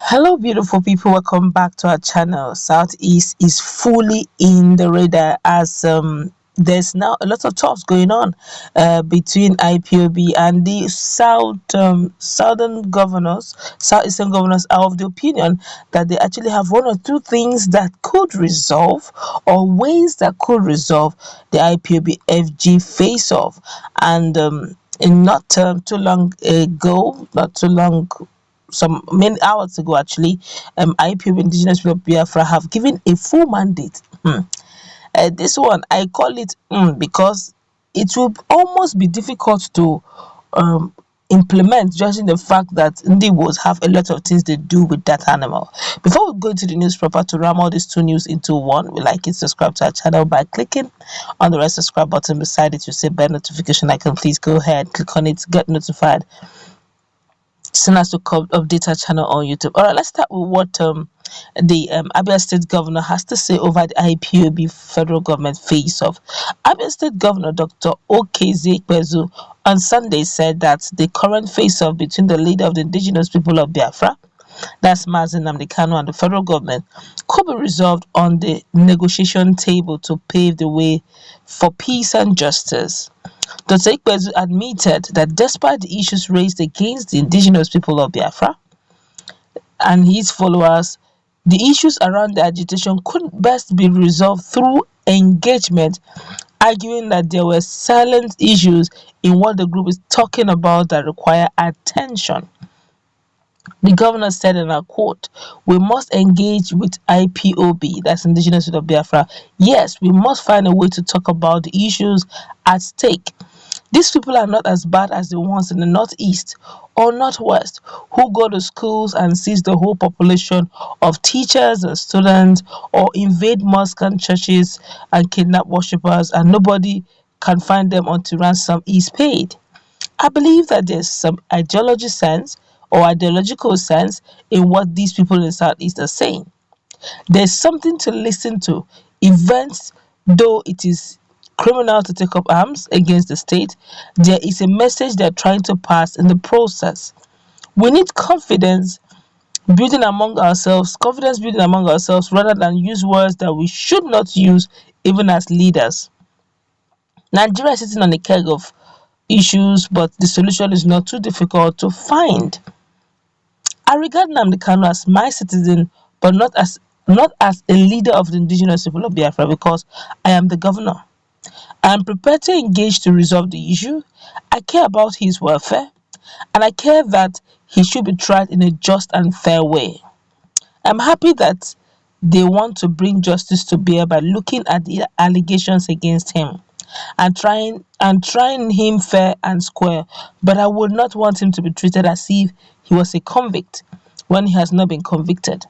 Hello, beautiful people. Welcome back to our channel. Southeast is fully in the radar as there's now a lot of talks going on between IPOB and the southeastern governors are of the opinion that they actually have one or two things that could resolve or ways that could resolve the IPOB FG face off. And in not too long ago, not too long some many hours ago actually, IPOB Indigenous People of Biafra have given a full mandate. This one I call it because it will almost be difficult to um, implement, judging the fact that Ndigbos have a lot of things they do with that animal. Before we go into the news proper, to ram all these two news into one, we like it, subscribe to our channel by clicking on the red subscribe button beside it. You see bell notification icon. Please go ahead, click on it, get notified soon as to update our channel on YouTube. All right, let's start with what the Abia State Governor has to say over the IPOB federal government face-off. Abia State Governor Dr. Okezie Ikpezu on Sunday said that the current face-off between the leader of the indigenous people of Biafra, that's Nnamdi Kanu, and the federal government could be resolved on the negotiation table to pave the way for peace and justice. Dr. Ikpezu admitted that despite the issues raised against the indigenous people of Biafra and his followers, the issues around the agitation could best be resolved through engagement, arguing that there were silent issues in what the group is talking about that require attention. The governor said, and I quote, "We must engage with IPOB, that's Indigenous People of Biafra. Yes, we must find a way to talk about the issues at stake. These people are not as bad as the ones in the northeast or northwest who go to schools and seize the whole population of teachers and students, or invade mosques and churches and kidnap worshippers, and nobody can find them until ransom is paid. I believe that there's some ideological sense in what these people in the Southeast are saying. There's something to listen to. Events, though it is criminal to take up arms against the state, there is a message they're trying to pass in the process. We need confidence building among ourselves, rather than use words that we should not use even as leaders. Nigeria is sitting on a keg of issues, but the solution is not too difficult to find. I regard Nnamdi Kanu as my citizen, but not as a leader of the indigenous people of Biafra, because I am the governor. I am prepared to engage to resolve the issue. I care about his welfare, and I care that he should be tried in a just and fair way. I'm happy that they want to bring justice to bear by looking at the allegations against him and trying him fair and square, but I would not want him to be treated as if he was a convict when he has not been convicted.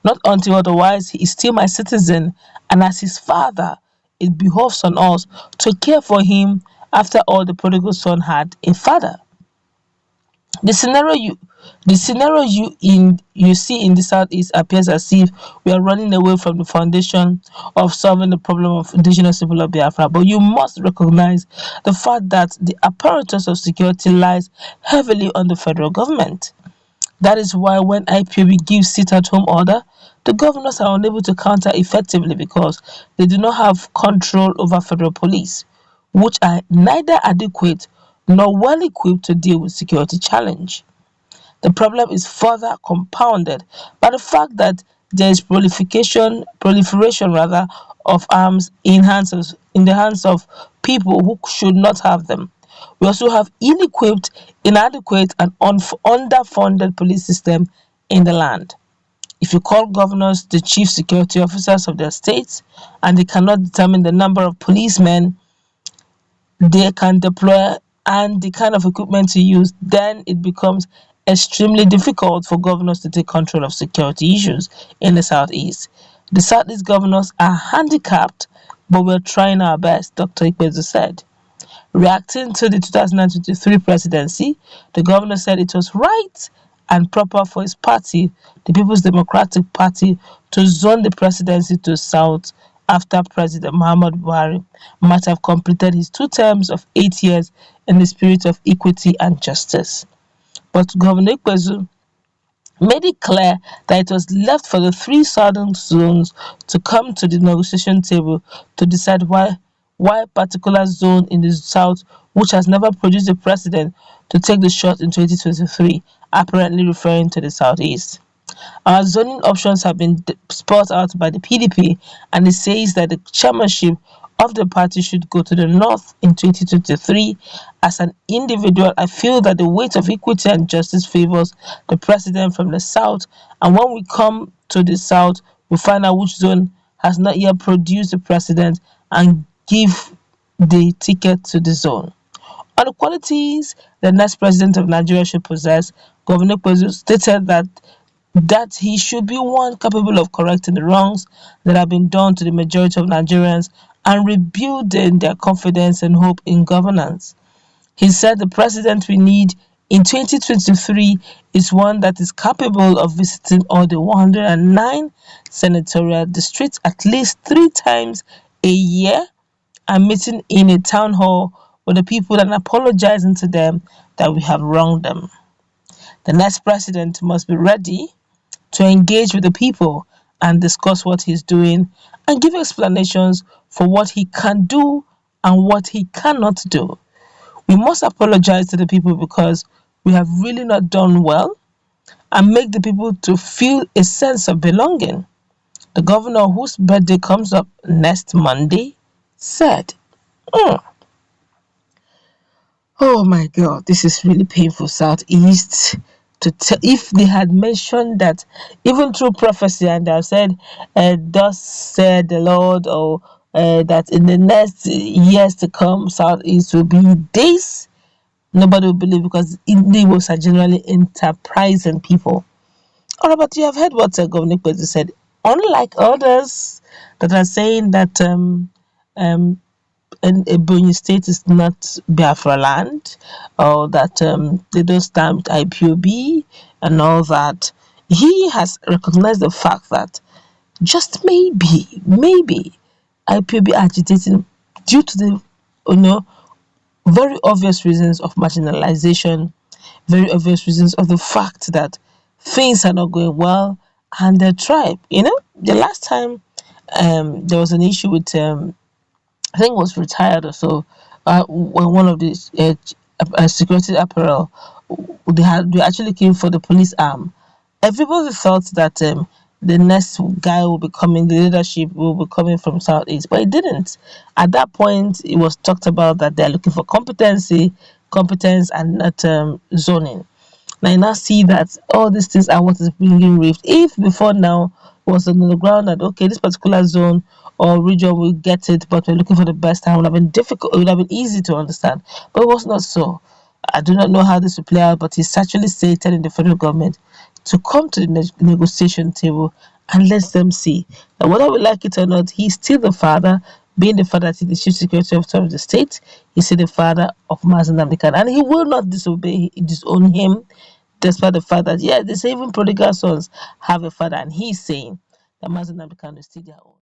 Not until otherwise, he is still my citizen, and as his father, it behoves on us to care for him. After all, the prodigal son had a father. The scenario you see in the southeast appears as if we are running away from the foundation of solving the problem of indigenous people of Biafra. But you must recognize the fact that the apparatus of security lies heavily on the federal government. That is why when IPOB gives sit-at-home order, the governors are unable to counter effectively because they do not have control over federal police, which are neither adequate nor well equipped to deal with security challenge. The problem is further compounded by the fact that there is proliferation rather of arms in the hands of people who should not have them. We also have ill-equipped, inadequate, and underfunded police system in the land. If you call governors the chief security officers of their states and they cannot determine the number of policemen they can deploy and the kind of equipment to use, then it becomes extremely difficult for governors to take control of security issues in the southeast. The southeast governors are handicapped, but we're trying our best, Dr. Ikpezu said. Reacting to the 2023 presidency, the governor said it was right and proper for his party, the People's Democratic Party, to zone the presidency to south after President Muhammadu Buhari might have completed his 2 terms of 8 years in the spirit of equity and justice. But Governor Ikpezu made it clear that it was left for the three southern zones to come to the negotiation table to decide why a particular zone in the south, which has never produced a president, to take the shot in 2023, apparently referring to the southeast. Our zoning options have been spelled out by the PDP, and it says that the chairmanship of the party should go to the north in 2023. As an individual, I feel that the weight of equity and justice favors the president from the south, and when we come to the south, we find out which zone has not yet produced a president and give the ticket to the zone. On the qualities the next president of Nigeria should possess, Governor Ikpezu stated that he should be one capable of correcting the wrongs that have been done to the majority of Nigerians and rebuilding their confidence and hope in governance. He said the president we need in 2023 is one that is capable of visiting all the 109 senatorial districts at least 3 times a year and meeting in a town hall with the people and apologizing to them that we have wronged them. The next president must be ready to engage with the people and discuss what he's doing and give explanations for what he can do and what he cannot do. We must apologize to the people because we have really not done well and make the people to feel a sense of belonging. The governor whose birthday comes up next Monday said, "Hmm, oh my God, this is really painful, Southeast." If they had mentioned that, even through prophecy, and they have said, "Thus said the Lord," or that in the next years to come, Southeast will be this, nobody will believe because Igbos are generally enterprising people. All right, but you have heard what Governor Ikpezu said. Unlike others that are saying that um, and Ebonyi State is not Biafra land, or that they don't stand with IPOB and all that. He has recognized the fact that just maybe IPOB agitating due to the very obvious reasons of marginalization, very obvious reasons of the fact that things are not going well, and the tribe. The last time there was an issue with I think was retired or so. When one of the security apparel, they actually came for the police arm. Everybody thought that the next guy will be coming, the leadership will be coming from Southeast, but it didn't. At that point, it was talked about that they're looking for competence, and not zoning. Now I now see that all these things are what is bringing rift. If before now it was on the ground that okay, this particular zone or region will get it, but we're looking for the best, and it would have been difficult. It would have been easy to understand, but it was not so. I do not know how this will play out, but he's actually stated in the federal government to come to the negotiation table and let them see that whether we like it or not, he's still the father, being the father to the chief security officer of the state. He's still the father of Nnamdi Kanu, and he will not disown him, despite the fact that, yeah, they say even prodigal sons have a father, and he's saying that Nnamdi Kanu is still their own.